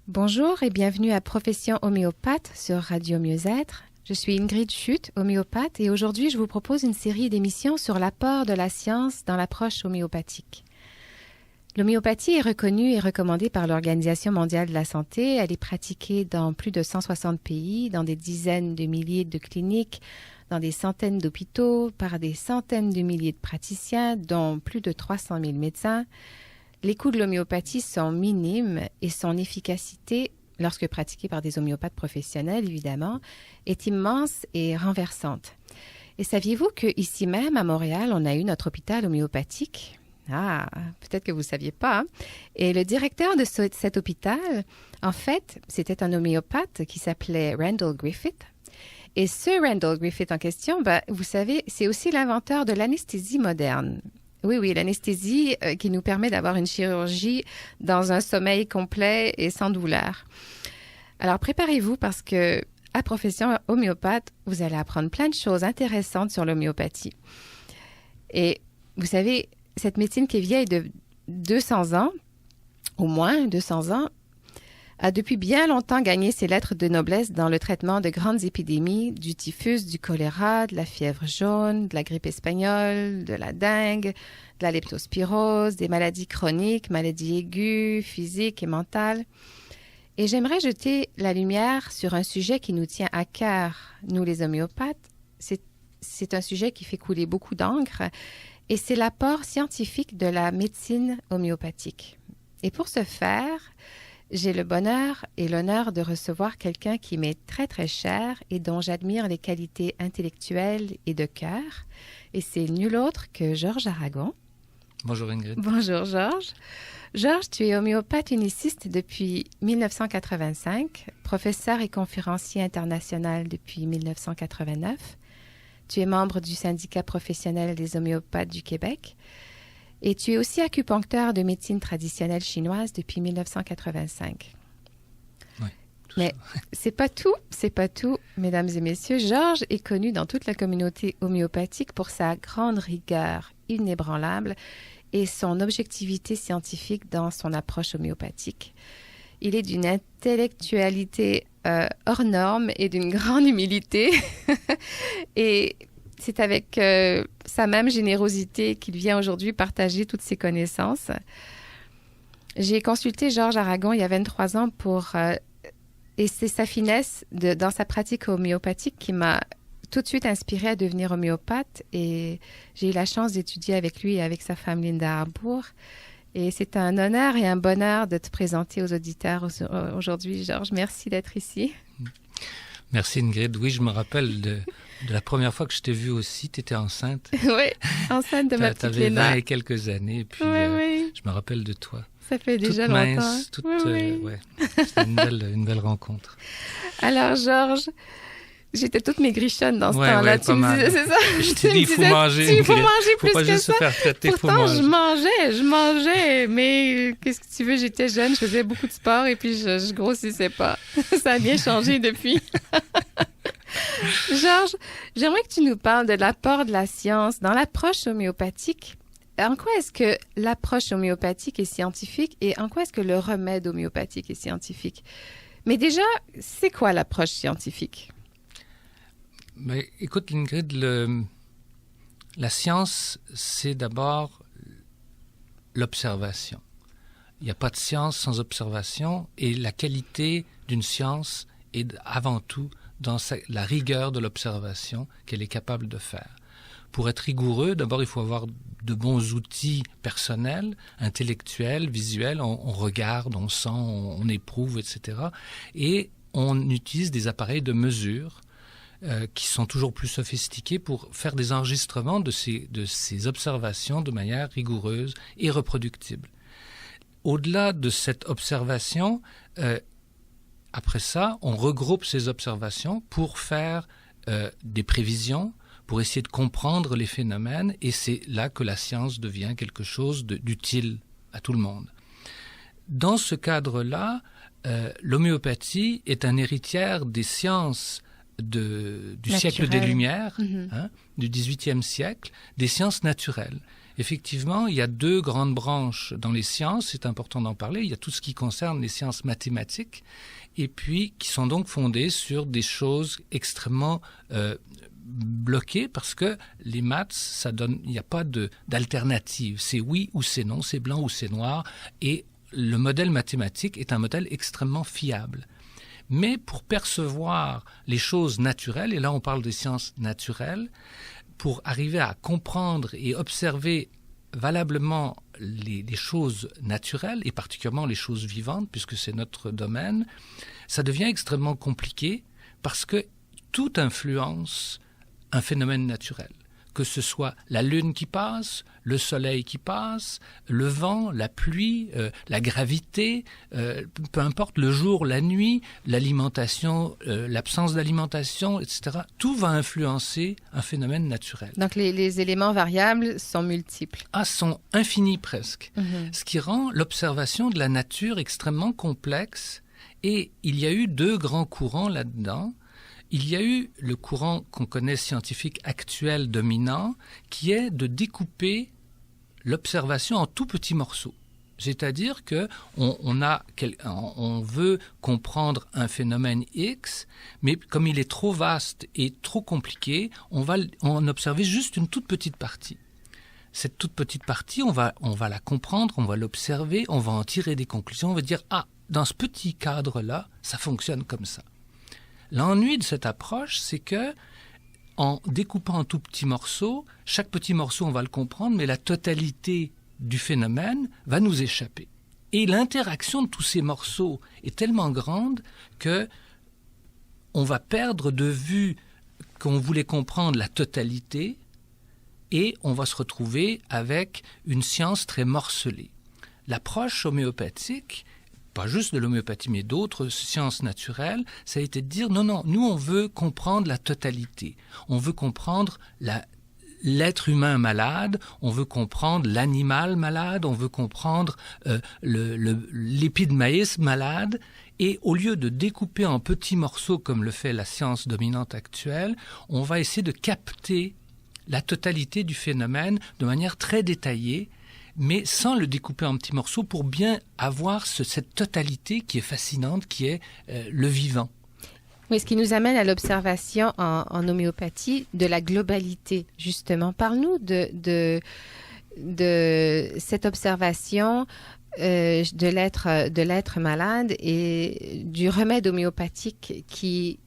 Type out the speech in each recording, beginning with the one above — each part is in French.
Bonjour et bienvenue à Profession homéopathe sur Radio Mieux-être. Je suis Ingrid Schutt, homéopathe, et aujourd'hui je vous propose une série d'émissions sur l'apport de la science dans l'approche homéopathique. L'homéopathie est reconnue et recommandée par l'Organisation mondiale de la santé. Elle est pratiquée dans plus de 160 pays, dans des dizaines de milliers de cliniques, dans des centaines d'hôpitaux, par des centaines de milliers de praticiens, dont plus de 300 000 médecins. Les coûts de l'homéopathie sont minimes et son efficacité, lorsque pratiquée par des homéopathes professionnels, évidemment, est immense et renversante. Et saviez-vous qu'ici même, à Montréal, on a eu notre hôpital homéopathique? Ah, peut-être que vous ne saviez pas. Hein? Et le directeur de cet hôpital, en fait, c'était un homéopathe qui s'appelait Randall Griffith. Et ce Randall Griffith en question, vous savez, c'est aussi l'inventeur de l'anesthésie moderne. Oui, l'anesthésie qui nous permet d'avoir une chirurgie dans un sommeil complet et sans douleur. Alors, préparez-vous parce que à Profession homéopathe, vous allez apprendre plein de choses intéressantes sur l'homéopathie. Et vous savez, cette médecine qui est vieille de 200 ans, au moins 200 ans, a depuis bien longtemps gagné ses lettres de noblesse dans le traitement de grandes épidémies, du typhus, du choléra, de la fièvre jaune, de la grippe espagnole, de la dengue, de la leptospirose, des maladies chroniques, maladies aiguës, physiques et mentales. Et j'aimerais jeter la lumière sur un sujet qui nous tient à cœur, nous les homéopathes. C'est un sujet qui fait couler beaucoup d'encre et c'est l'apport scientifique de la médecine homéopathique. Et pour ce faire, j'ai le bonheur et l'honneur de recevoir quelqu'un qui m'est très, très cher et dont j'admire les qualités intellectuelles et de cœur. Et c'est nul autre que Georges Aragon. Bonjour Ingrid. Bonjour Georges. Georges, tu es homéopathe uniciste depuis 1985, professeur et conférencier international depuis 1989. Tu es membre du syndicat professionnel des homéopathes du Québec. Et tu es aussi acupuncteur de médecine traditionnelle chinoise depuis 1985. Oui, mais c'est pas tout, mesdames et messieurs. Georges est connu dans toute la communauté homéopathique pour sa grande rigueur inébranlable et son objectivité scientifique dans son approche homéopathique. Il est d'une intellectualité hors norme et d'une grande humilité. Et c'est avec sa même générosité qu'il vient aujourd'hui partager toutes ses connaissances. J'ai consulté Georges Aragon il y a 23 ans et c'est sa finesse dans sa pratique homéopathique qui m'a tout de suite inspirée à devenir homéopathe. Et j'ai eu la chance d'étudier avec lui et avec sa femme Linda Harbour. Et c'est un honneur et un bonheur de te présenter aux auditeurs aujourd'hui, Georges. Merci d'être ici. Merci Ingrid. Oui, je me rappelle de la première fois que je t'ai vue aussi. Tu étais enceinte. Oui, enceinte de ma petite Léna. Tu avais 20 et quelques années. Et puis, oui. Je me rappelle de toi. Ça fait déjà toute longtemps. Mince, ouais. C'était une belle rencontre. Alors, Georges, j'étais toute maigrichonne dans ce temps-là. Ouais, tu me disais, c'est ça? Je t'ai dit, il faut manger. Il faut manger plus que ça. Faut pas juste ça. se faire traiter, il faut Pourtant, manger. je mangeais, mais qu'est-ce que tu veux, j'étais jeune, je faisais beaucoup de sport et puis je grossissais pas. Ça a bien changé depuis. Georges, j'aimerais que tu nous parles de l'apport de la science dans l'approche homéopathique. En quoi est-ce que l'approche homéopathique est scientifique et en quoi est-ce que le remède homéopathique est scientifique? Mais déjà, c'est quoi l'approche scientifique? Mais écoute, Ingrid, la science, c'est d'abord l'observation. Il n'y a pas de science sans observation et la qualité d'une science est avant tout dans la rigueur de l'observation qu'elle est capable de faire. Pour être rigoureux, d'abord, il faut avoir de bons outils personnels, intellectuels, visuels. On regarde, on sent, on éprouve, etc. Et on utilise des appareils de mesure qui sont toujours plus sophistiqués pour faire des enregistrements de ces observations de manière rigoureuse et reproductible. Au-delà de cette observation, après ça, on regroupe ces observations pour faire des prévisions, pour essayer de comprendre les phénomènes, et c'est là que la science devient quelque chose d'utile à tout le monde. Dans ce cadre-là, l'homéopathie est un héritière des sciences du siècle des Lumières, du XVIIIe siècle, des sciences naturelles. Effectivement, il y a 2 grandes branches dans les sciences, c'est important d'en parler. Il y a tout ce qui concerne les sciences mathématiques, et puis qui sont donc fondées sur des choses extrêmement bloquées, parce que les maths, ça donne, il n'y a pas d'alternative. C'est oui ou c'est non, c'est blanc ou c'est noir, et le modèle mathématique est un modèle extrêmement fiable. Mais pour percevoir les choses naturelles, et là on parle des sciences naturelles, pour arriver à comprendre et observer valablement les choses naturelles, et particulièrement les choses vivantes, puisque c'est notre domaine, ça devient extrêmement compliqué parce que tout influence un phénomène naturel. Que ce soit la lune qui passe, le soleil qui passe, le vent, la pluie, la gravité, peu importe, le jour, la nuit, l'alimentation, l'absence d'alimentation, etc. Tout va influencer un phénomène naturel. Donc les éléments variables sont multiples. Sont infinis presque. Ce qui rend l'observation de la nature extrêmement complexe. Et il y a eu 2 grands courants là-dedans. Il y a eu le courant qu'on connaît scientifique actuel dominant, qui est de découper l'observation en tout petits morceaux. C'est-à-dire que on veut comprendre un phénomène X, mais comme il est trop vaste et trop compliqué, on va en observer juste une toute petite partie. Cette toute petite partie, on va la comprendre, on va l'observer, on va en tirer des conclusions, on va dire « Ah, dans ce petit cadre-là, ça fonctionne comme ça ». L'ennui de cette approche, c'est que en découpant en tout petits morceaux, chaque petit morceau, on va le comprendre, mais la totalité du phénomène va nous échapper. Et l'interaction de tous ces morceaux est tellement grande que on va perdre de vue qu'on voulait comprendre la totalité et on va se retrouver avec une science très morcelée. L'approche homéopathique, pas juste de l'homéopathie, mais d'autres sciences naturelles, ça a été de dire non, nous on veut comprendre la totalité. On veut comprendre l'être humain malade, on veut comprendre l'animal malade, on veut comprendre l'épi de maïs malade. Et au lieu de découper en petits morceaux comme le fait la science dominante actuelle, on va essayer de capter la totalité du phénomène de manière très détaillée, mais sans le découper en petits morceaux pour bien avoir cette totalité qui est fascinante, qui est le vivant. Oui, ce qui nous amène à l'observation en homéopathie de la globalité, justement. Parle-nous de cette observation de l'être malade et du remède homéopathique qui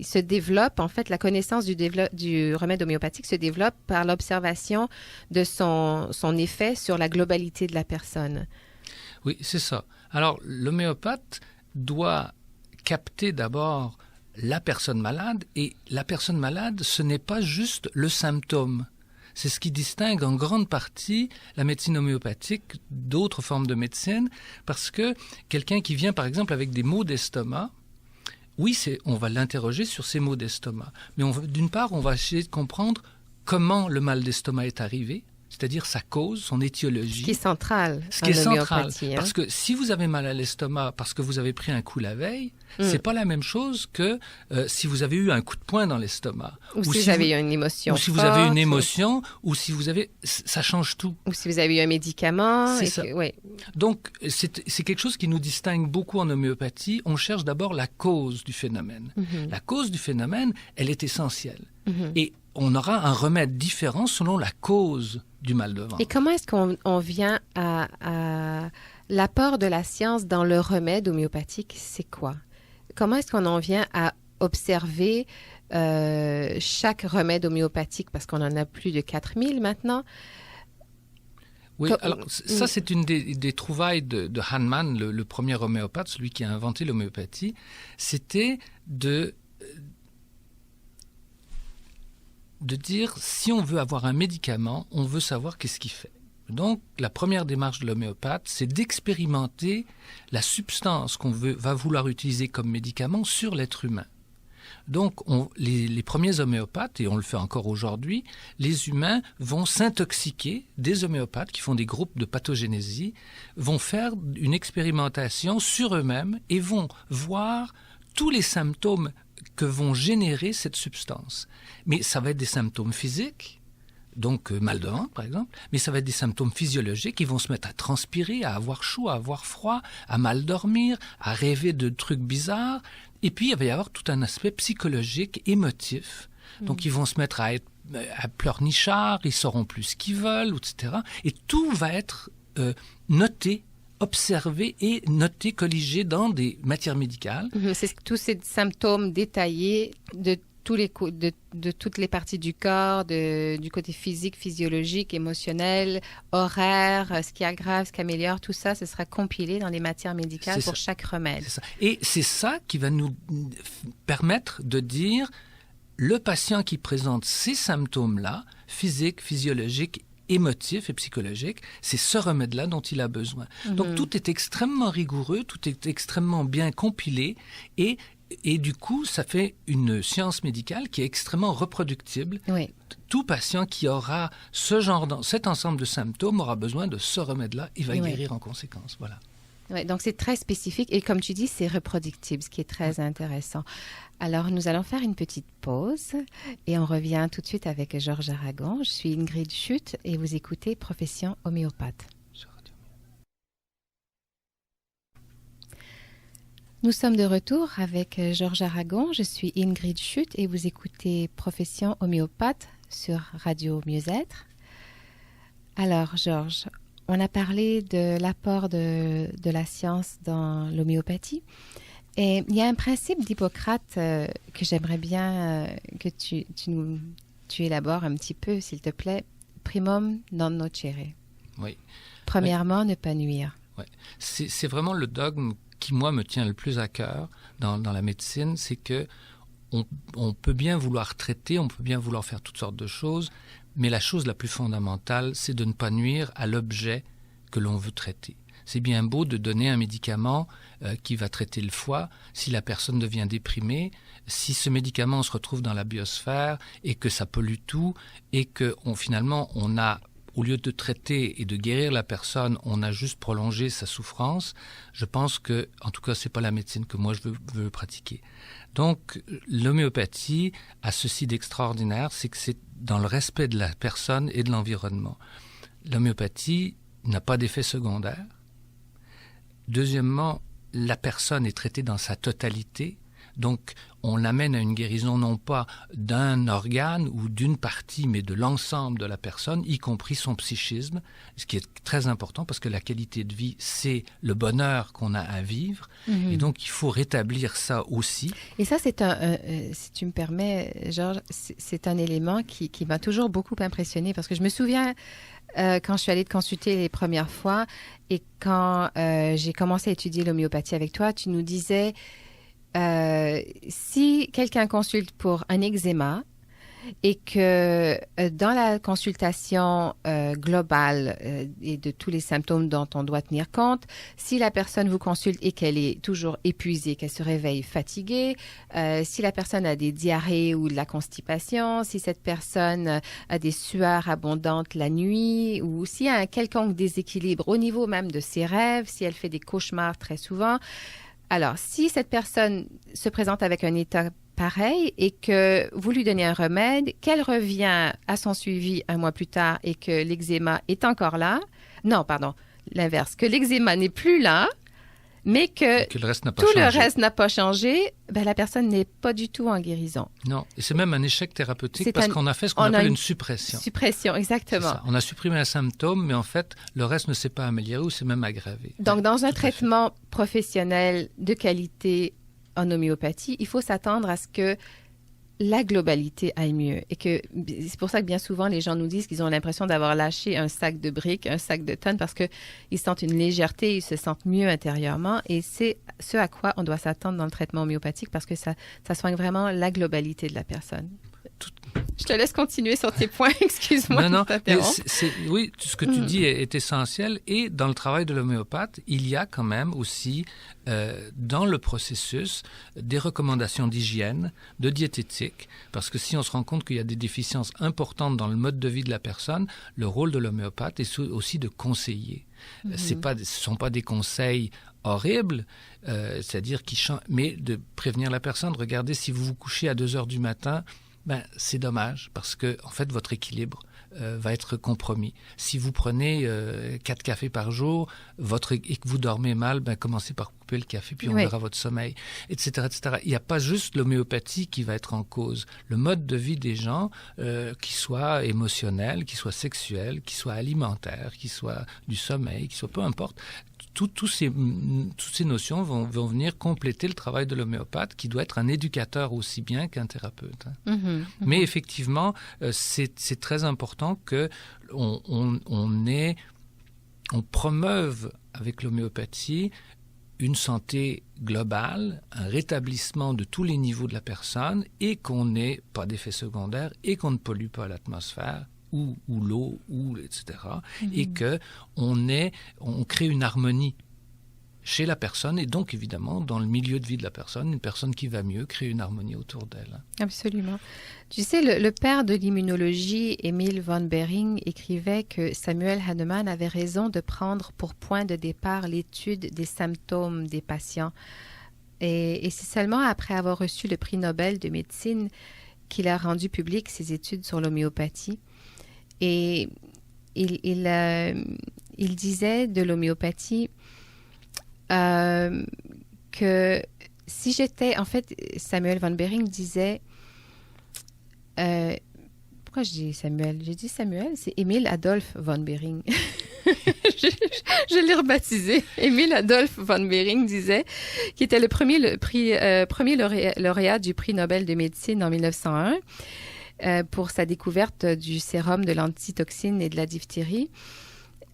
se développe, en fait, la connaissance du remède homéopathique se développe par l'observation de son effet sur la globalité de la personne. Oui, c'est ça. Alors, l'homéopathe doit capter d'abord la personne malade, et la personne malade, ce n'est pas juste le symptôme. C'est ce qui distingue en grande partie la médecine homéopathique d'autres formes de médecine, parce que quelqu'un qui vient, par exemple, avec des maux d'estomac, oui, on va l'interroger sur ces maux d'estomac. Mais d'une part, on va essayer de comprendre comment le mal d'estomac est arrivé, c'est-à-dire sa cause, son étiologie. Ce qui est central. Ce qui est central. Parce que si vous avez mal à l'estomac parce que vous avez pris un coup la veille, c'est pas la même chose que si vous avez eu un coup de poing dans l'estomac. Ou si vous avez eu une émotion. Ou si vous avez une émotion, ou si vous avez... Ça change tout. Ou si vous avez eu un médicament. C'est ça. Oui. Donc, c'est quelque chose qui nous distingue beaucoup en homéopathie. On cherche d'abord la cause du phénomène. Mm-hmm. La cause du phénomène, elle est essentielle. Mm-hmm. Et on aura un remède différent selon la cause du mal de ventre. Et comment est-ce qu'on vient à l'apport de la science dans le remède homéopathique? C'est quoi? Comment est-ce qu'on en vient à observer chaque remède homéopathique? Parce qu'on en a plus de 4000 maintenant. Oui, alors ça c'est une des trouvailles de Hahnemann, le premier homéopathe, celui qui a inventé l'homéopathie. C'était de dire, si on veut avoir un médicament, on veut savoir qu'est-ce qu'il fait. Donc, la première démarche de l'homéopathe, c'est d'expérimenter la substance qu'on va vouloir utiliser comme médicament sur l'être humain. Donc, les premiers homéopathes, et on le fait encore aujourd'hui, les humains vont s'intoxiquer, des homéopathes qui font des groupes de pathogénésie, vont faire une expérimentation sur eux-mêmes et vont voir tous les symptômes que vont générer cette substance. Mais ça va être des symptômes physiques, donc mal de ventre par exemple, mais ça va être des symptômes physiologiques qui vont se mettre à transpirer, à avoir chaud, à avoir froid, à mal dormir, à rêver de trucs bizarres. Et puis il va y avoir tout un aspect psychologique, émotif. Donc ils vont se mettre à pleurnichards, ils sauront plus ce qu'ils veulent, etc. Et tout va être noté, observé et noté, colligé dans des matières médicales. C'est tous ces symptômes détaillés de toutes les parties du corps, du côté physique, physiologique, émotionnel, horaire, ce qui aggrave, ce qui améliore, tout ça, ce sera compilé dans les matières médicales pour chaque remède. C'est ça. Et c'est ça qui va nous permettre de dire le patient qui présente ces symptômes-là, physiques, physiologiques, émotifs et psychologiques, c'est ce remède-là dont il a besoin. Donc tout est extrêmement rigoureux, tout est extrêmement bien compilé et du coup, ça fait une science médicale qui est extrêmement reproductible. Oui. Tout patient qui aura cet ensemble de symptômes aura besoin de ce remède-là. Il va guérir en conséquence. Voilà. Oui, donc c'est très spécifique et comme tu dis, c'est reproductible, ce qui est très intéressant. Alors, nous allons faire une petite pause et on revient tout de suite avec Georges Aragon. Je suis Ingrid Schutt et vous écoutez Profession homéopathe. Nous sommes de retour avec Georges Aragon. Je suis Ingrid Schutt et vous écoutez Profession homéopathe sur Radio Mieux-être. Alors, Georges, on a parlé de l'apport de la science dans l'homéopathie. Et il y a un principe d'Hippocrate que j'aimerais bien que tu élabores un petit peu, s'il te plaît. Primum non nocere. Oui. Premièrement, ne pas nuire. Oui. C'est vraiment le dogme qui, moi, me tient le plus à cœur dans la médecine, c'est que on peut bien vouloir traiter, on peut bien vouloir faire toutes sortes de choses, mais la chose la plus fondamentale, c'est de ne pas nuire à l'objet que l'on veut traiter. C'est bien beau de donner un médicament qui va traiter le foie. Si la personne devient déprimée, si ce médicament se retrouve dans la biosphère et que ça pollue tout et que finalement on a, au lieu de traiter et de guérir la personne, on a juste prolongé sa souffrance, je pense que, en tout cas, c'est pas la médecine que moi je veux pratiquer. Donc, l'homéopathie a ceci d'extraordinaire, c'est que c'est dans le respect de la personne et de l'environnement. L'homéopathie n'a pas d'effet secondaire. Deuxièmement, la personne est traitée dans sa totalité. Donc, on l'amène à une guérison non pas d'un organe ou d'une partie, mais de l'ensemble de la personne, y compris son psychisme, ce qui est très important parce que la qualité de vie, c'est le bonheur qu'on a à vivre. Et donc, il faut rétablir ça aussi. Et ça, c'est si tu me permets, Georges, c'est un élément qui m'a toujours beaucoup impressionnée parce que je me souviens quand je suis allée te consulter les premières fois et quand j'ai commencé à étudier l'homéopathie avec toi, tu nous disais... si quelqu'un consulte pour un eczéma et que dans la consultation globale et de tous les symptômes dont on doit tenir compte, si la personne vous consulte et qu'elle est toujours épuisée, qu'elle se réveille fatiguée, si la personne a des diarrhées ou de la constipation, si cette personne a des sueurs abondantes la nuit ou s'il y a un quelconque déséquilibre au niveau même de ses rêves, si elle fait des cauchemars très souvent. Alors, si cette personne se présente avec un état pareil et que vous lui donnez un remède, qu'elle revient à son suivi un mois plus tard et que l'eczéma est encore là, non, pardon, l'inverse, que l'eczéma n'est plus là, mais que le reste n'a pas tout changé. le reste n'a pas changé, ben, la personne n'est pas du tout en guérison. Non, et c'est même un échec thérapeutique parce qu'on a fait ce qu'on appelle une suppression. Suppression, exactement. On a supprimé un symptôme, mais en fait, le reste ne s'est pas amélioré ou s'est même aggravé. Donc, dans un traitement professionnel de qualité en homéopathie, il faut s'attendre à ce que la globalité aille mieux. Et que c'est pour ça que bien souvent, les gens nous disent qu'ils ont l'impression d'avoir lâché un sac de briques, un sac de tonnes, parce qu'ils sentent une légèreté, ils se sentent mieux intérieurement. Et c'est ce à quoi on doit s'attendre dans le traitement homéopathique, parce que ça soigne vraiment la globalité de la personne. Je te laisse continuer sur tes points. Excuse-moi de t'interrompre. Oui, ce que tu dis est essentiel. Et dans le travail de l'homéopathe, il y a quand même aussi, dans le processus, des recommandations d'hygiène, de diététique. Parce que si on se rend compte qu'il y a des déficiences importantes dans le mode de vie de la personne, le rôle de l'homéopathe est aussi de conseiller. Ce ne sont pas des conseils horribles, c'est-à-dire mais de prévenir la personne. Regardez, si vous vous couchez à 2 heures du matin, c'est dommage parce que en fait votre équilibre va être compromis. Si vous prenez 4 cafés par jour et que vous dormez mal, commencez par couper le café, puis on verra votre sommeil, etc., etc. Il n'y a pas juste l'homéopathie qui va être en cause. Le mode de vie des gens, qui soit émotionnel, qui soit sexuel, qui soit alimentaire, qui soit du sommeil, qui soit peu importe, toutes ces notions vont venir compléter le travail de l'homéopathe, qui doit être un éducateur aussi bien qu'un thérapeute. Mais effectivement, c'est très important que on promeuve avec l'homéopathie une santé globale, un rétablissement de tous les niveaux de la personne, et qu'on n'ait pas d'effets secondaires, et qu'on ne pollue pas l'atmosphère, ou l'eau, etc. Et qu'on crée une harmonie chez la personne, et donc évidemment dans le milieu de vie de la personne, une personne qui va mieux crée une harmonie autour d'elle. Absolument. Tu sais, le père de l'immunologie, Emil von Behring, écrivait que Samuel Hahnemann avait raison de prendre pour point de départ l'étude des symptômes des patients. Et c'est seulement après avoir reçu le prix Nobel de médecine qu'il a rendu public ses études sur l'homéopathie. Et il disait de l'homéopathie que si j'étais... En fait, Samuel von Behring disait... pourquoi je dis Samuel? J'ai dit Samuel, c'est Emil Adolf von Behring. je l'ai rebaptisé. Emil Adolf von Behring disait qu'il était le premier lauréat du prix Nobel de médecine en 1901 pour sa découverte du sérum de l'antitoxine et de la diphtérie.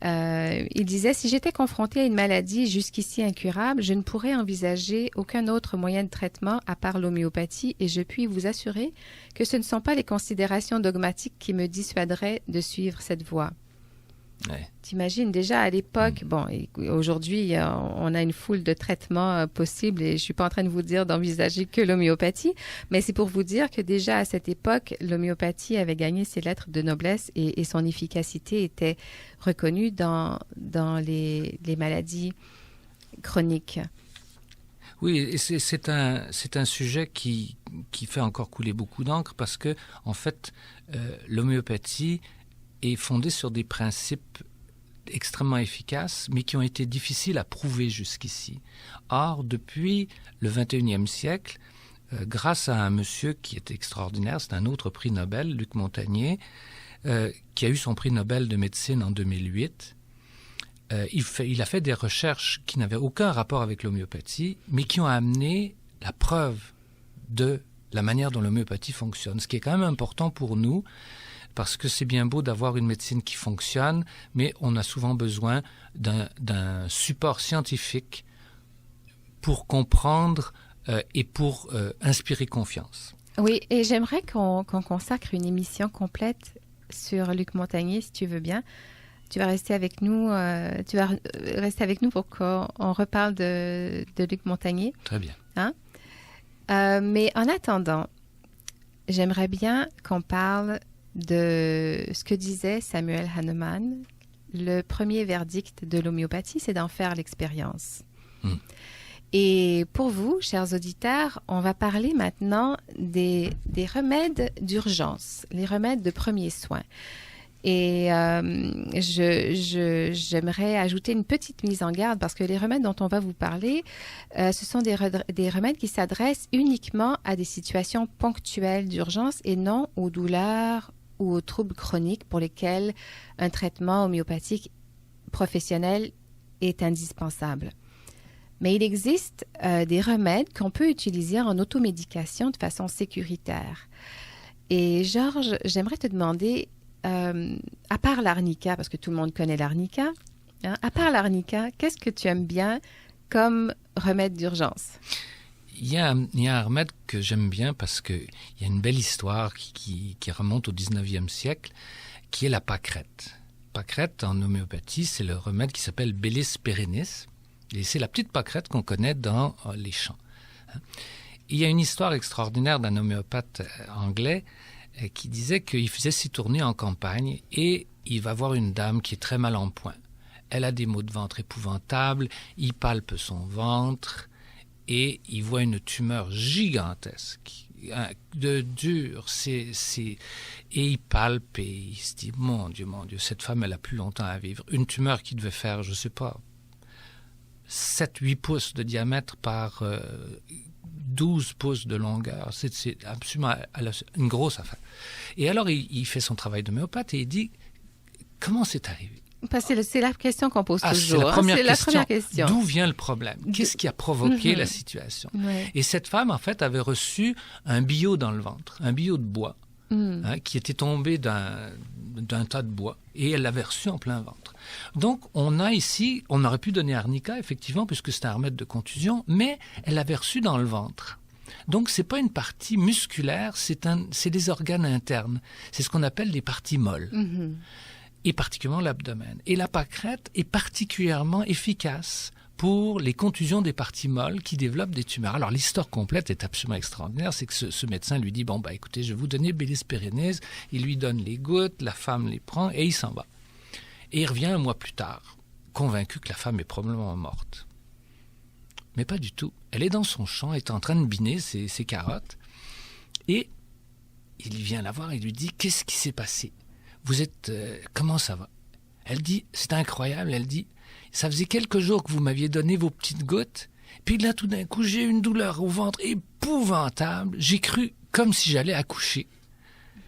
Il disait « Si j'étais confronté à une maladie jusqu'ici incurable, je ne pourrais envisager aucun autre moyen de traitement à part l'homéopathie et je puis vous assurer que ce ne sont pas les considérations dogmatiques qui me dissuaderaient de suivre cette voie. » Ouais. T'imagines, déjà à l'époque, bon, aujourd'hui, on a une foule de traitements possibles et je suis pas en train de vous dire d'envisager que l'homéopathie, mais c'est pour vous dire que déjà à cette époque, l'homéopathie avait gagné ses lettres de noblesse et son efficacité était reconnue dans les maladies chroniques. Oui, et c'est un sujet qui fait encore couler beaucoup d'encre parce que, en fait, l'homéopathie est fondée sur des principes extrêmement efficaces, mais qui ont été difficiles à prouver jusqu'ici. Or, depuis le 21e siècle, grâce à un monsieur qui est extraordinaire, c'est un autre prix Nobel, Luc Montagnier, qui a eu son prix Nobel de médecine en 2008, il a fait des recherches qui n'avaient aucun rapport avec l'homéopathie, mais qui ont amené la preuve de la manière dont l'homéopathie fonctionne, ce qui est quand même important pour nous, parce que c'est bien beau d'avoir une médecine qui fonctionne, mais on a souvent besoin d'un support scientifique pour comprendre et pour inspirer confiance. Oui, et j'aimerais qu'on consacre une émission complète sur Luc Montagnier, si tu veux bien. Tu vas rester avec nous, pour qu'on reparle de Luc Montagnier. Très bien. Hein? Mais en attendant, j'aimerais bien qu'on parle de ce que disait Samuel Hahnemann. Le premier verdict de l'homéopathie, c'est d'en faire l'expérience. Et pour vous, chers auditeurs, on va parler maintenant des remèdes d'urgence, les remèdes de premiers soins. Et j'aimerais ajouter une petite mise en garde parce que les remèdes dont on va vous parler, ce sont des remèdes qui s'adressent uniquement à des situations ponctuelles d'urgence et non aux douleurs ou aux troubles chroniques pour lesquels un traitement homéopathique professionnel est indispensable. Mais il existe des remèdes qu'on peut utiliser en automédication de façon sécuritaire. Et Georges, j'aimerais te demander, à part l'arnica, parce que tout le monde connaît l'arnica, hein, à part l'arnica, qu'est-ce que tu aimes bien comme remède d'urgence? Il y a un remède que j'aime bien parce qu'il y a une belle histoire qui remonte au 19e siècle, qui est la pâquerette. Pâquerette, en homéopathie, c'est le remède qui s'appelle Bellis perennis, et c'est la petite pâquerette qu'on connaît dans les champs. Il y a une histoire extraordinaire d'un homéopathe anglais qui disait qu'il faisait ses tournées en campagne et il va voir une dame qui est très mal en point. Elle a des maux de ventre épouvantables, il palpe son ventre et il voit une tumeur gigantesque de dur. Et il palpe et il se dit, mon Dieu, cette femme, elle a plus longtemps à vivre. Une tumeur qui devait faire, je sais pas, 7-8 pouces de diamètre par 12 pouces de longueur. C'est absolument une grosse affaire. Et alors, il fait son travail d'homéopathe et il dit, comment c'est arrivé? Parce que c'est la question qu'on pose toujours. C'est la première question. D'où vient le problème? Qu'est-ce qui a provoqué la situation? Ouais. Et cette femme, en fait, avait reçu un billot dans le ventre, un billot de bois, qui était tombé d'un tas de bois, et elle l'avait reçu en plein ventre. Donc, on a ici, on aurait pu donner arnica, effectivement, puisque c'est un remède de contusion, mais elle l'avait reçu dans le ventre. Donc, c'est pas une partie musculaire, c'est des organes internes. C'est ce qu'on appelle les parties molles. Et particulièrement l'abdomen. Et la pâquerette est particulièrement efficace pour les contusions des parties molles qui développent des tumeurs. Alors, l'histoire complète est absolument extraordinaire. C'est que ce médecin lui dit, écoutez, je vais vous donner Bélis pérennes. Il lui donne les gouttes, la femme les prend et il s'en va. Et il revient un mois plus tard, convaincu que la femme est probablement morte. Mais pas du tout. Elle est dans son champ, elle est en train de biner ses carottes. Et il vient la voir et lui dit, qu'est-ce qui s'est passé? Vous êtes... comment ça va? Elle dit, c'est incroyable, elle dit, ça faisait quelques jours que vous m'aviez donné vos petites gouttes, puis là, tout d'un coup, j'ai eu une douleur au ventre épouvantable, j'ai cru comme si j'allais accoucher.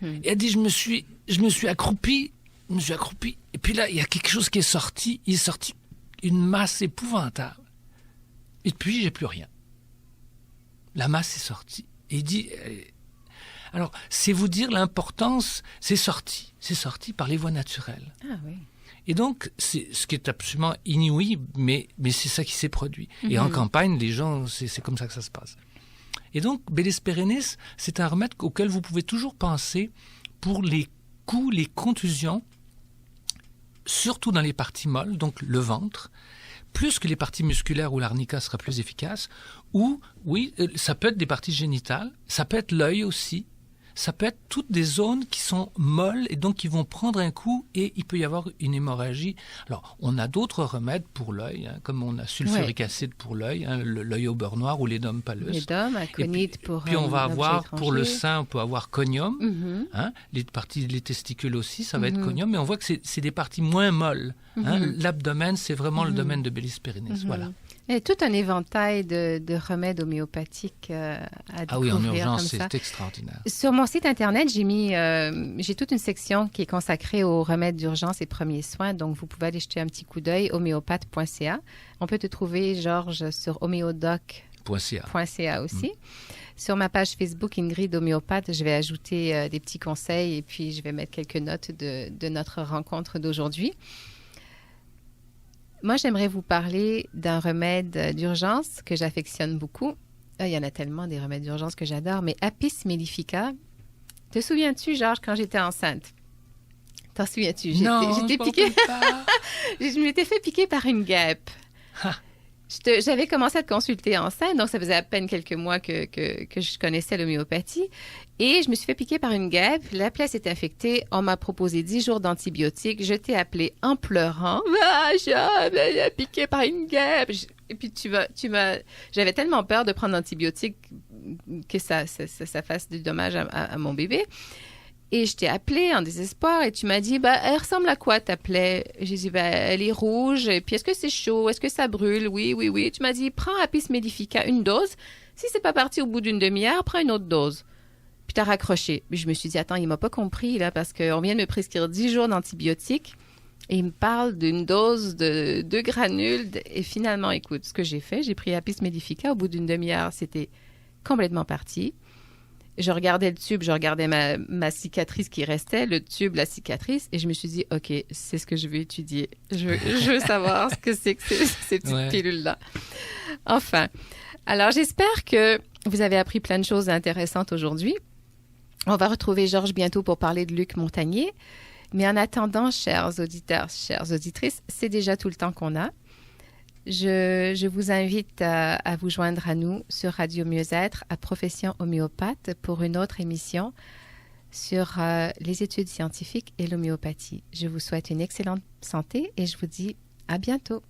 Et elle dit, je me suis accroupie, et puis là, il y a quelque chose qui est sorti, il est sorti une masse épouvantable. Et puis, j'ai plus rien. La masse est sortie. Et il dit... Alors, c'est vous dire l'importance, c'est sorti par les voies naturelles. Ah oui. Et donc, c'est ce qui est absolument inouï, mais c'est ça qui s'est produit. Et en campagne, les gens, c'est comme ça que ça se passe. Et donc, Bélis pérennes, c'est un remède auquel vous pouvez toujours penser pour les coups, les contusions, surtout dans les parties molles, donc le ventre, plus que les parties musculaires où l'arnica sera plus efficace, ou, oui, ça peut être des parties génitales, ça peut être l'œil aussi, ça peut être toutes des zones qui sont molles et donc qui vont prendre un coup et il peut y avoir une hémorragie. Alors, on a d'autres remèdes pour l'œil, comme on a sulfurique acide pour l'œil, l'œil au beurre noir ou l'édome pallus. L'édome, aconite pour puis on va avoir, pour le sein, on peut avoir conium, les testicules aussi, ça va être conium, mais on voit que c'est des parties moins molles. L'abdomen, c'est vraiment le domaine de Bélis pérennes, voilà. Il y a tout un éventail de remèdes homéopathiques à découvrir. Ah oui, en urgence, c'est extraordinaire. Sur mon site Internet, j'ai toute une section qui est consacrée aux remèdes d'urgence et premiers soins. Donc, vous pouvez aller jeter un petit coup d'œil, homéopathe.ca. On peut te trouver, Georges, sur homéodoc.ca aussi. Sur ma page Facebook, Ingrid Homéopathe, je vais ajouter des petits conseils et puis je vais mettre quelques notes de notre rencontre d'aujourd'hui. Moi, j'aimerais vous parler d'un remède d'urgence que j'affectionne beaucoup. Il y en a tellement des remèdes d'urgence que j'adore, mais Apis mellifica. Te souviens-tu, Georges, quand j'étais enceinte? T'en souviens-tu? J'étais piquée. Je m'étais fait piquer par une guêpe. J'avais commencé à te consulter enceinte, donc ça faisait à peine quelques mois que je connaissais l'homéopathie. Et je me suis fait piquer par une guêpe. La plaie s'est infectée. On m'a proposé 10 jours d'antibiotiques. Je t'ai appelé en pleurant. Ah, j'ai piqué par une guêpe. Et puis j'avais tellement peur de prendre l'antibiotique que ça fasse du dommage à mon bébé. Et je t'ai appelé en désespoir et tu m'as dit, elle ressemble à quoi ta plaie? J'ai dit, elle est rouge. Et puis, est-ce que c'est chaud? Est-ce que ça brûle? Oui. Tu m'as dit, prends Apis mellifica, une dose. Si c'est pas parti au bout d'une demi-heure, prends une autre dose. Puis t'as raccroché. Puis je me suis dit, attends, il m'a pas compris, là, parce qu'on vient de me prescrire 10 jours d'antibiotiques et il me parle d'une dose de 2 granules. Et finalement, écoute, ce que j'ai fait, j'ai pris Apis mellifica. Au bout d'une demi-heure, c'était complètement parti. Je regardais le tube, je regardais ma cicatrice qui restait, le tube, la cicatrice, et je me suis dit, OK, c'est ce que je veux étudier. Je veux savoir ce que c'est que ces petites pilules-là. Enfin, alors j'espère que vous avez appris plein de choses intéressantes aujourd'hui. On va retrouver Georges bientôt pour parler de Luc Montagnier. Mais en attendant, chers auditeurs, chères auditrices, c'est déjà tout le temps qu'on a. Je vous invite à vous joindre à nous sur Radio Mieux-être à Profession Homéopathe pour une autre émission sur les études scientifiques et l'homéopathie. Je vous souhaite une excellente santé et je vous dis à bientôt.